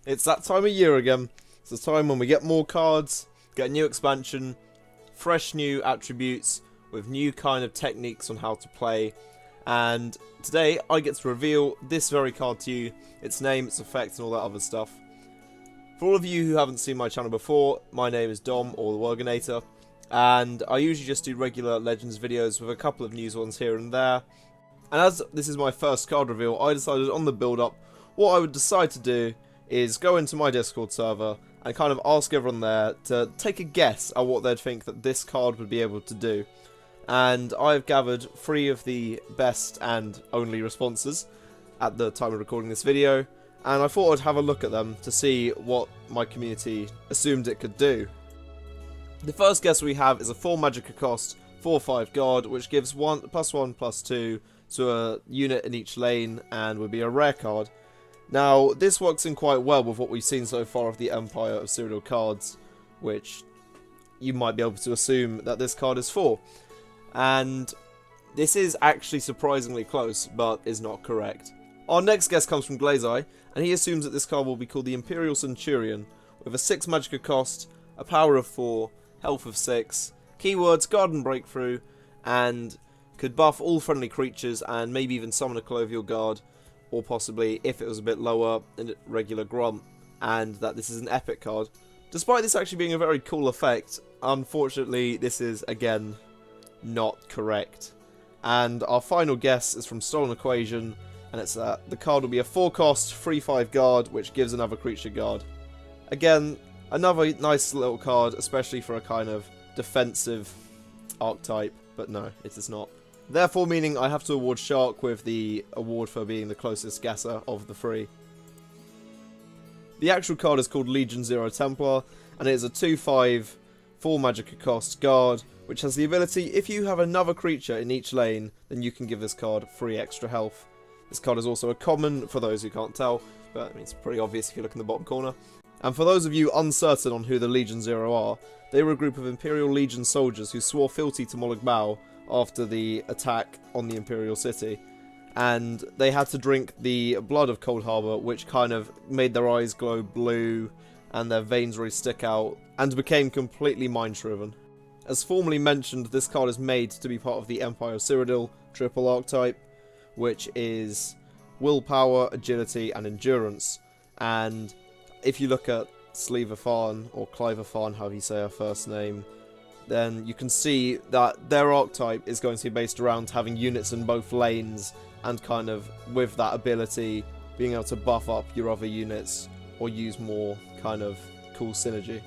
It's that time of year again. It's the time when we get more cards, get a new expansion, fresh new attributes with new kind of techniques on how to play. And today I get to reveal this very card to you, its name, its effect and all that other stuff. For all of you who haven't seen my channel before, my name is Dom, or the Worginator, and I usually just do regular Legends videos with a couple of news ones here and there. And as this is my first card reveal, I decided on the build up, what I would decide to do is go into my Discord server and kind of ask everyone there to take a guess at what they'd think that this card would be able to do. And I've gathered 3 of the best and only responses at the time of recording this video, and I thought I'd have a look at them to see what my community assumed it could do. The first guess we have is a 4 Magicka cost, 4/5 guard, which gives +1/+2 to a unit in each lane and would be a rare card. Now, this works in quite well with what we've seen so far of the Empire of Cyrodiil cards, which you might be able to assume that this card is for. And this is actually surprisingly close, but is not correct. Our next guess comes from Glazeeye, and he assumes that this card will be called the Imperial Centurion, with a 6 Magicka cost, a power of 4, health of 6, keywords Garden Breakthrough, and could buff all friendly creatures and maybe even summon a Collovial Guard, or possibly, if it was a bit lower, a regular Grunt, and that this is an epic card. Despite this actually being a very cool effect, unfortunately this is, again, not correct. And our final guess is from Stolen Equation, and it's that the card will be a 4 cost, 3/5 guard, which gives another creature guard. Again, another nice little card, especially for a kind of defensive archetype, but no, it is not. Therefore meaning I have to award Shark with the award for being the closest guesser of the 3. The actual card is called Legion 0 Templar, and it is a 2/5, 4 Magicka cost guard, which has the ability, if you have another creature in each lane, then you can give this card 3 extra health. This card is also a common, for those who can't tell, but I mean, it's pretty obvious if you look in the bottom corner. And for those of you uncertain on who the Legion 0 are, they were a group of Imperial Legion soldiers who swore fealty to Molag Bal after the attack on the Imperial City, and they had to drink the blood of Cold Harbor, which kind of made their eyes glow blue and their veins really stick out, and became completely mind-shriven. As formerly mentioned, this card is made to be part of the Empire of Cyrodiil triple archetype, which is willpower, agility, and endurance. And if you look at Sleevathan, or Clivathan, however you say her first name, then you can see that their archetype is going to be based around having units in both lanes, and kind of with that ability being able to buff up your other units or use more kind of cool synergy.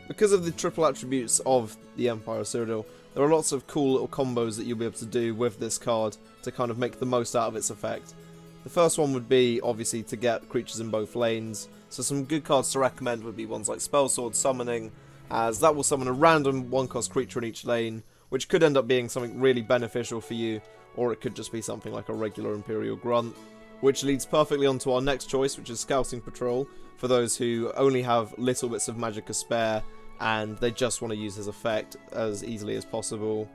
Because of the triple attributes of the Empire of Cyrodiil, there are lots of cool little combos that you'll be able to do with this card to kind of make the most out of its effect. The first one would be obviously to get creatures in both lanes, so some good cards to recommend would be ones like Spellsword Summoning, as that will summon a random 1-cost creature in each lane, which could end up being something really beneficial for you, or it could just be something like a regular Imperial Grunt. Which leads perfectly onto our next choice, which is Scouting Patrol, for those who only have little bits of Magicka spare, and they just want to use his effect as easily as possible.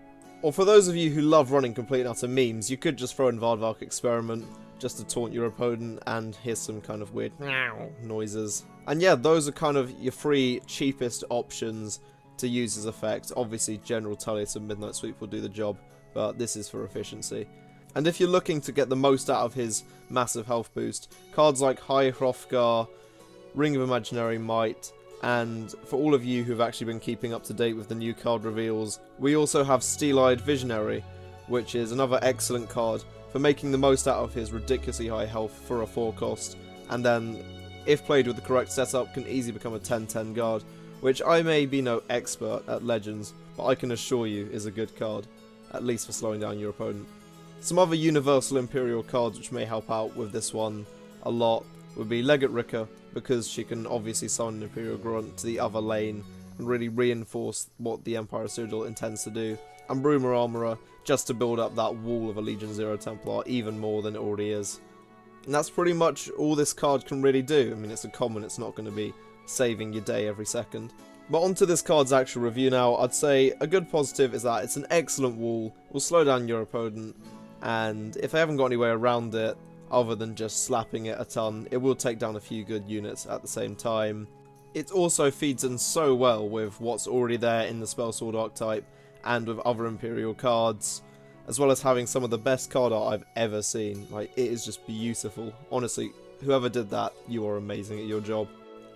Or for those of you who love running complete and utter memes, you could just throw in Vardvark Experiment, just to taunt your opponent and hear some kind of weird noises. And yeah, those are kind of your 3 cheapest options to use his effect. Obviously General Tullius and Midnight Sweep will do the job, but this is for efficiency. And if you're looking to get the most out of his massive health boost, cards like High Hrothgar, Ring of Imaginary Might, and for all of you who've actually been keeping up to date with the new card reveals, we also have Steel-Eyed Visionary, which is another excellent card for making the most out of his ridiculously high health for a 4 cost, and then, if played with the correct setup, can easily become a 10/10 guard, which I may be no expert at Legends, but I can assure you is a good card, at least for slowing down your opponent. Some other universal Imperial cards which may help out with this one a lot would be Legate Rika, because she can obviously summon an Imperial Grunt to the other lane and really reinforce what the Empire of Cyrodiil intends to do, and Bruma Armourer, just to build up that wall of a Legion 0 Templar even more than it already is. And that's pretty much all this card can really do. I mean, it's a common, it's not going to be saving your day every second. But onto this card's actual review now. I'd say a good positive is that it's an excellent wall, will slow down your opponent, and if they haven't got any way around it, other than just slapping it a ton. It will take down a few good units at the same time. It also feeds in so well with what's already there in the Spellsword archetype and with other Imperial cards, as well as having some of the best card art I've ever seen. Like, it is just beautiful. Honestly, whoever did that, you are amazing at your job.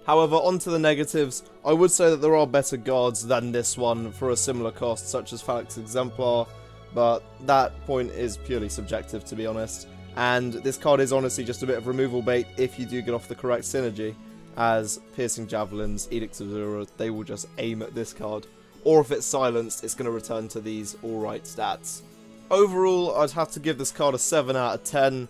However, onto the negatives, I would say that there are better guards than this one for a similar cost, such as Phalanx Exemplar, but that point is purely subjective, to be honest. And this card is honestly just a bit of removal bait if you do get off the correct synergy, as Piercing Javelins, Edicts of Zura, they will just aim at this card. Or if it's silenced, it's going to return to these alright stats. Overall, I'd have to give this card a 7 out of 10.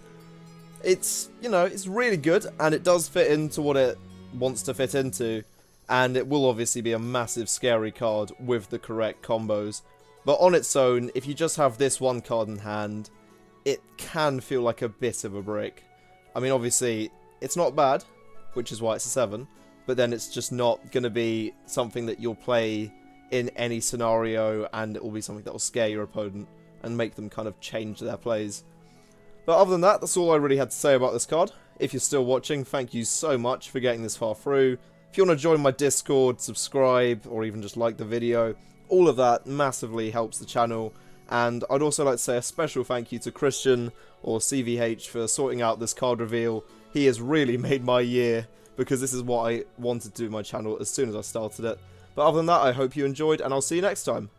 It's, you know, it's really good, and it does fit into what it wants to fit into, and it will obviously be a massive scary card with the correct combos. But on its own, if you just have this one card in hand, it can feel like a bit of a brick. I mean, obviously, it's not bad, which is why it's a 7, but then it's just not going to be something that you'll play in any scenario, and it will be something that will scare your opponent and make them kind of change their plays. But other than that, that's all I really had to say about this card. If you're still watching, thank you so much for getting this far through. If you want to join my Discord, subscribe, or even just like the video, all of that massively helps the channel. And I'd also like to say a special thank you to Christian, or CVH, for sorting out this card reveal. He has really made my year, because this is what I wanted to do with my channel as soon as I started it. But other than that, I hope you enjoyed, and I'll see you next time.